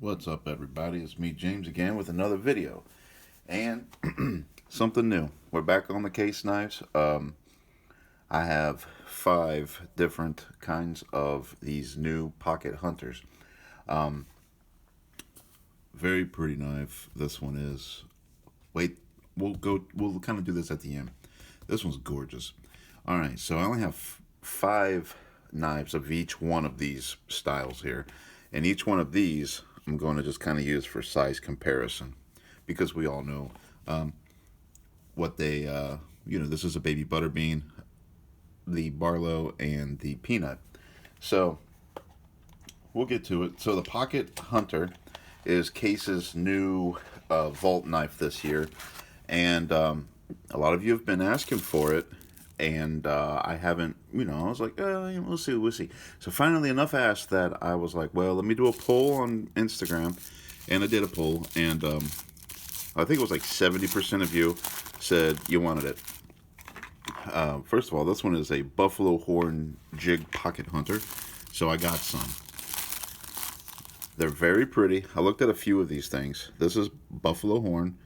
What's up, everybody? It's me, James, again with another video and something new. We're back on the case knives. I have 5 different kinds of these new pocket hunters. Um, Very pretty knife. This one is. Wait, we'll go. We'll kind of do this at the end. This one's gorgeous. All right, so I only have 5 knives of each one of these styles here, and each one of these I'm going to just kind of use for size comparison, because we all know what they. This is a baby butterbean, the Barlow, and the peanut. So we'll get to it. So the Pocket Hunter is Case's new vault knife this year, and a lot of you have been asking for it, and I haven't. I was like, we'll see, we'll see. So finally, enough asked that I was like, well, let me do a poll on Instagram, and I did a poll, and I think it was like 70% of you said you wanted it. First of all, this one is a buffalo horn jig pocket hunter, so I got some. They're very pretty. I looked at a few of these things. This is buffalo horn.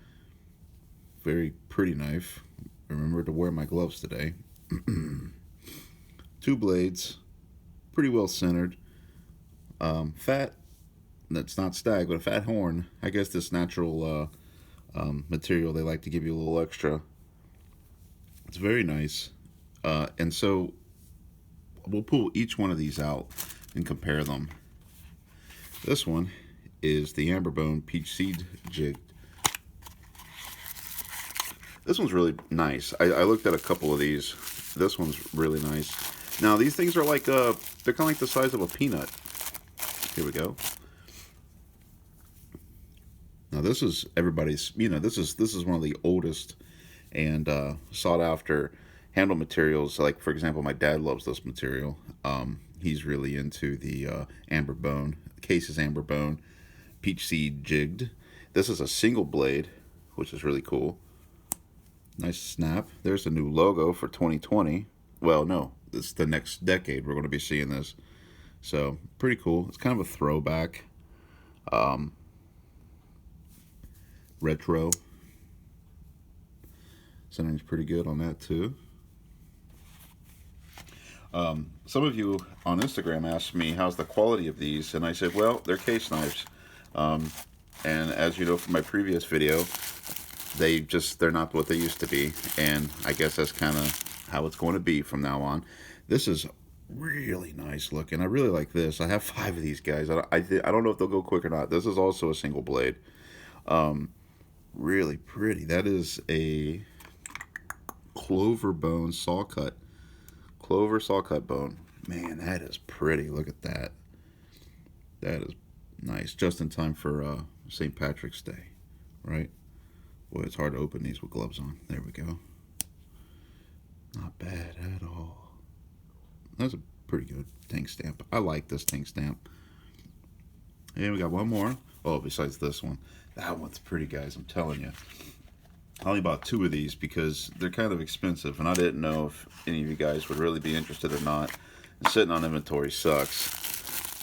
Very pretty knife. Remember to wear my gloves today. 2 blades. Pretty well centered. Fat. That's not stag, but a fat horn. I guess this natural material, they like to give you a little extra. It's very nice. And so we'll pull each one of these out and compare them. This one is the Amberbone Peach Seed Jig. This one's really nice. I looked at a couple of these. This one's really nice. Now these things are like they're kind of like the size of a peanut. Here we go. Now this is everybody's. This is one of the oldest and sought after handle materials. Like, for example, my dad loves this material. He's really into the Amberbone. Case's Amberbone Peach Seed Jigged. This is a single blade, which is really cool. Nice snap. There's a new logo for 2020. Well, no, it's the next decade we're going to be seeing this. So, pretty cool. It's kind of a throwback. Retro. Centering's pretty good on that, too. Some of you on Instagram asked me how's the quality of these, and I said, well, they're case knives. And as you know from my previous video, they're not what they used to be, and I guess that's kind of how it's going to be from now on. This is really nice looking. I really like this. I have 5 of these guys. I don't know if they'll go quick or not. This is also a single blade. Really pretty. That is a clover bone saw cut. Clover saw cut bone. Man, that is pretty. Look at that. That is nice. Just in time for St. Patrick's Day, right? Boy, it's hard to open these with gloves on. There we go. Not bad at all. That's a pretty good tank stamp. I like this tank stamp. And we got one more. Oh, besides this one. That one's pretty, guys. I'm telling you. I only bought 2 of these because they're kind of expensive, and I didn't know if any of you guys would really be interested or not. And sitting on inventory sucks.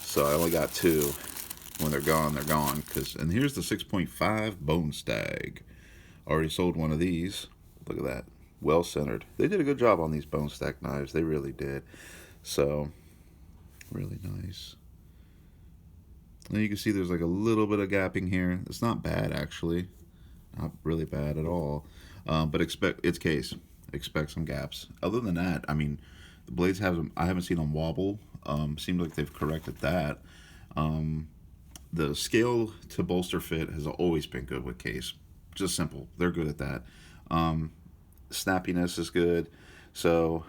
So I only got 2. When they're gone, they're gone. And here's the 6.5 Bone Stag. Already sold one of these. Look at that. Well centered. They did a good job on these Bone Stag knives. They really did. So, really nice. And you can see there's like a little bit of gapping here. It's not bad, actually. Not really bad at all. But it's case. Expect some gaps. Other than that, I mean, the blades I haven't seen them wobble. Seems like they've corrected that. The scale to bolster fit has always been good with case. Just simple. They're good at that. Snappiness is good. So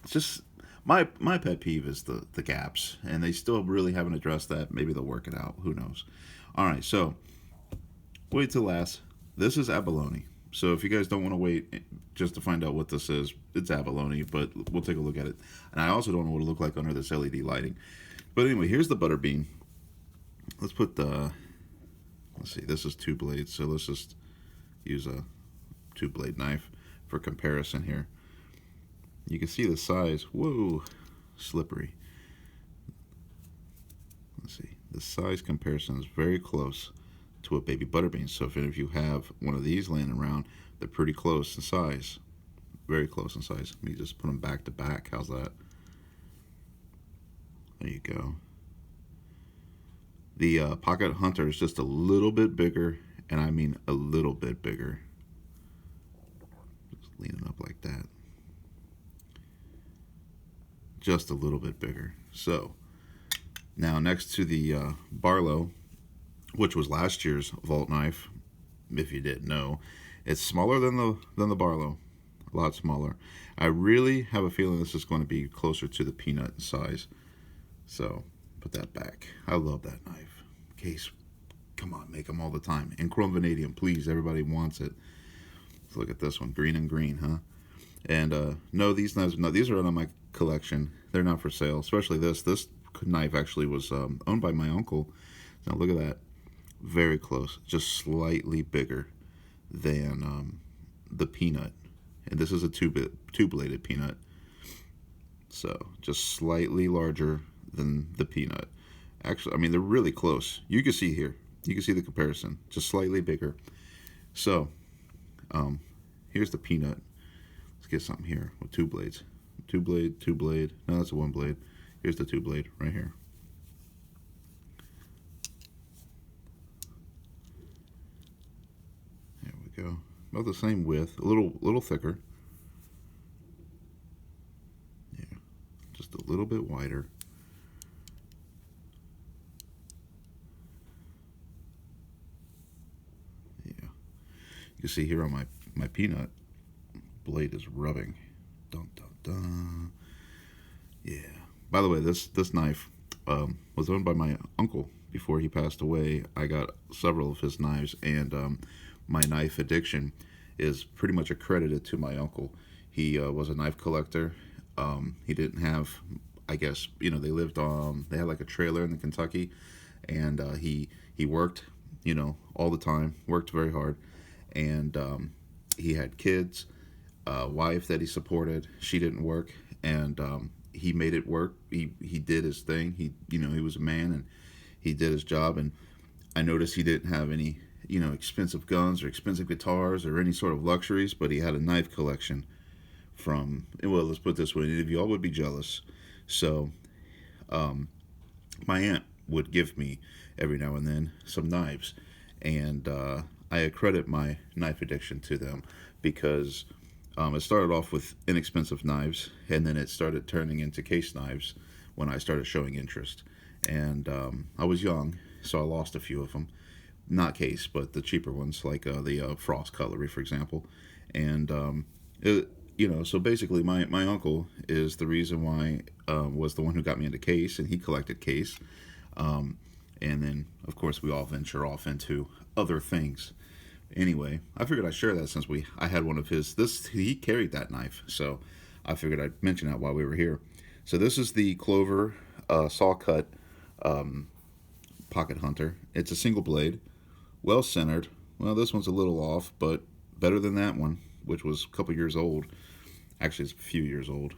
it's just my pet peeve is the gaps, and they still really haven't addressed that. Maybe they'll work it out. Who knows? All right, so wait till last. This is abalone. So if you guys don't want to wait just to find out what this is, it's abalone, but we'll take a look at it. And I also don't know what it looked like under this LED lighting. But anyway, here's the butterbean. Let's put let's see, this is 2 blades, so let's just use a 2-blade knife for comparison here. You can see the size. Whoa, slippery. Let's see. the size comparison is very close to a baby butterbean. So if any of you have one of these laying around, they're pretty close in size. Very close in size. Let me just put them back to back. How's that? There you go. The Pocket Hunter is just a little bit bigger, and I mean a little bit bigger. Just leaning up like that. Just a little bit bigger. So now next to the Barlow, which was last year's vault knife, if you didn't know, it's smaller than the Barlow, a lot smaller. I really have a feeling this is going to be closer to the Peanut in size. So put that back. I love that knife. Case, come on, make them all the time. And chrome vanadium, please. Everybody wants it. Let's look at this one, green and green, huh? And no, these knives, no, these are not on my collection. They're not for sale. Especially this. This knife actually was owned by my uncle. Now look at that. Very close, just slightly bigger than the Peanut, and this is a two-bladed Peanut, so just slightly larger than the Peanut. Actually, I mean, they're really close. You can see here, you can see the comparison, just slightly bigger. So here's the Peanut. Let's get something here with two blades. Two blade. No, that's a one blade. Here's the two blade right here. Go about the same width, a little thicker. Yeah, just a little bit wider. Yeah, you can see here on my Peanut blade is rubbing. Dun dun dun. Yeah. By the way, this knife was owned by my uncle before he passed away. I got several of his knives, and my knife addiction is pretty much accredited to my uncle. He was a knife collector. He didn't have, I guess, you know, they had like a trailer in Kentucky, and he worked, you know, all the time, worked very hard, and he had kids, a wife that he supported. She didn't work, and he made it work. He did his thing. He was a man, and he did his job. And I noticed he didn't have any, you know, expensive guns or expensive guitars or any sort of luxuries, but he had a knife collection from, well, let's put it this way, any of y'all would be jealous. So my aunt would give me every now and then some knives, and I accredit my knife addiction to them, because it started off with inexpensive knives, and then it started turning into case knives when I started showing interest. And I was young, so I lost a few of them. Not case, but the cheaper ones, like the Frost cutlery, for example. And so basically my uncle is the reason why, was the one who got me into case, and he collected case. And then, of course, we all venture off into other things. Anyway, I figured I'd share that since I had one of his. He carried that knife, so I figured I'd mention that while we were here. So this is the Clover saw cut Pocket Hunter. It's a single blade, well centered. Well, this one's a little off, but better than that one, which was a couple years old. Actually, it's a few years old.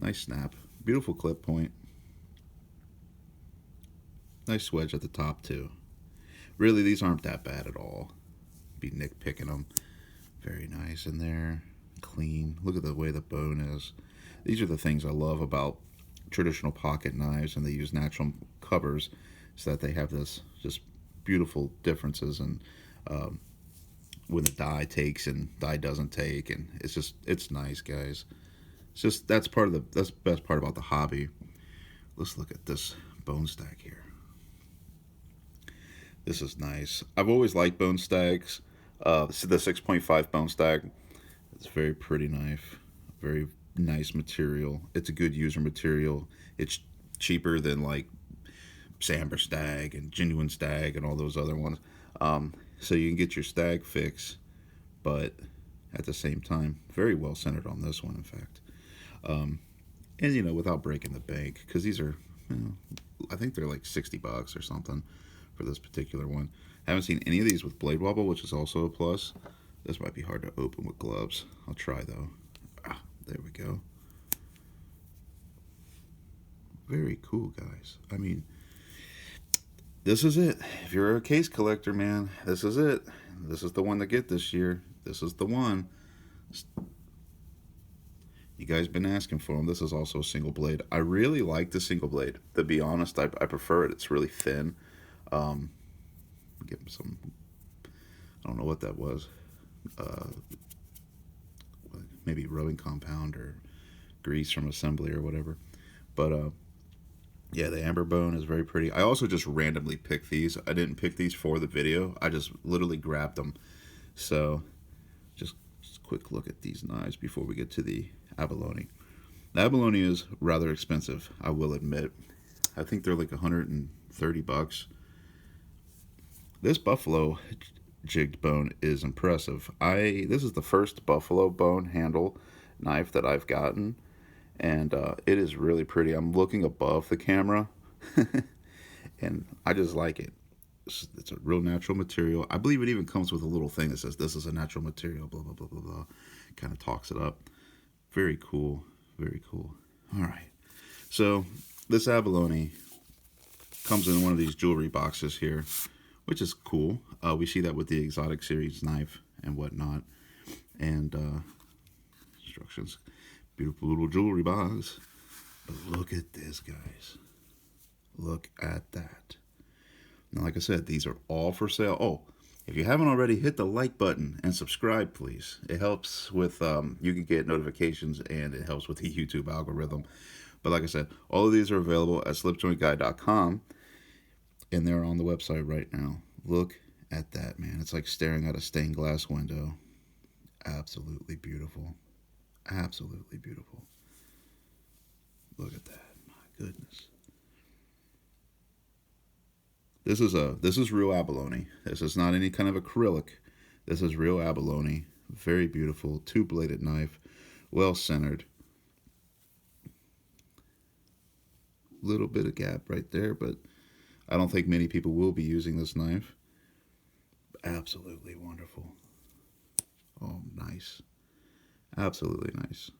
Nice snap. Beautiful clip point. Nice wedge at the top, too. Really, these aren't that bad at all. Be nitpicking them. Very nice in there. Clean. Look at the way the bone is. These are the things I love about traditional pocket knives, and they use natural covers so that they have this just beautiful differences, and when the die takes and die doesn't take, and it's nice, guys. It's just that's the best part about the hobby. Let's look at this Bone Stag here. This is nice. I've always liked Bone Stags. This is the 6.5 Bone Stag. It's a very pretty knife. Very nice material. It's a good user material. It's cheaper than like Samber Stag and Genuine Stag and all those other ones. So you can get your Stag fix, but at the same time, very well centered on this one, in fact. And without breaking the bank, because these are, I think they're like $60 or something for this particular one. Haven't seen any of these with blade wobble, which is also a plus. This might be hard to open with gloves. I'll try though. There we go. Very cool, guys. I mean, this is it. If you're a case collector, man, this is it. This is the one to get this year. This is the one. You guys been asking for them. This is also a single blade. I really like the single blade. To be honest, I prefer it. It's really thin. Give them some. I don't know what that was. Maybe rubbing compound or grease from assembly or whatever. But yeah, the amber bone is very pretty. I also just randomly picked these. I didn't pick these for the video. I just literally grabbed them. So just a quick look at these knives before we get to the abalone. The abalone is rather expensive, I will admit. I think they're like $130. This buffalo jigged bone is impressive. This is the first buffalo bone handle knife that I've gotten, and it is really pretty. I'm looking above the camera, and I just like it. It's a real natural material. I believe it even comes with a little thing that says this is a natural material, blah, blah, blah, blah, blah. Kind of talks it up. Very cool. Very cool. All right. So this abalone comes in one of these jewelry boxes here, which is cool. We see that with the exotic series knife and whatnot. And instructions. Beautiful little jewelry box. But look at this, guys. Look at that. Now, like I said, these are all for sale. Oh, if you haven't already, hit the like button and subscribe, please. It helps with, you can get notifications, and it helps with the YouTube algorithm. But like I said, all of these are available at slipjointguy.com, and they're on the website right now. Look at that, man. It's like staring at a stained glass window. Absolutely beautiful. Absolutely beautiful. Look at that. My goodness. This is real abalone. This is not any kind of acrylic. This is real abalone. Very beautiful. Two-bladed knife. Well centered. Little bit of gap right there, but I don't think many people will be using this knife. Absolutely wonderful. Oh, nice. Absolutely nice.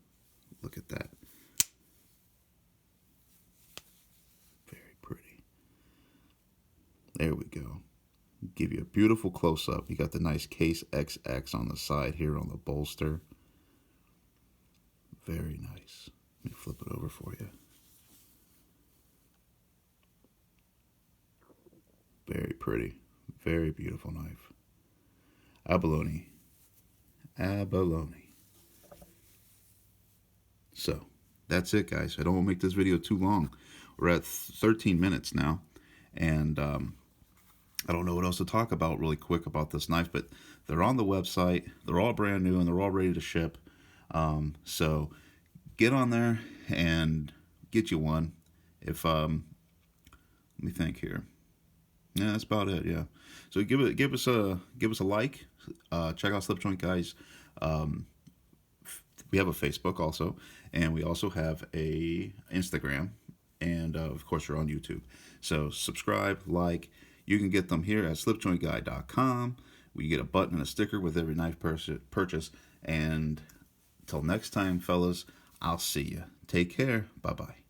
Look at that. Very pretty. There we go. Give you a beautiful close-up. You got the nice Case XX on the side here on the bolster. Very nice. Let me flip it over for you. Very pretty. Very beautiful knife. Abalone. Abalone. So, that's it, guys. I don't want to make this video too long. We're at 13 minutes now. And I don't know what else to talk about really quick about this knife, but they're on the website. They're all brand new, and they're all ready to ship. So, get on there and get you one. If, let me think here. Yeah, that's about it. Yeah, so give us a like. Check out Slipjoint Guys. We have a Facebook also, and we also have a Instagram, and of course we're on YouTube. So subscribe, like. You can get them here at slipjointguy.com. We get a button and a sticker with every knife purchase. And until next time, fellas, I'll see you. Take care. Bye bye.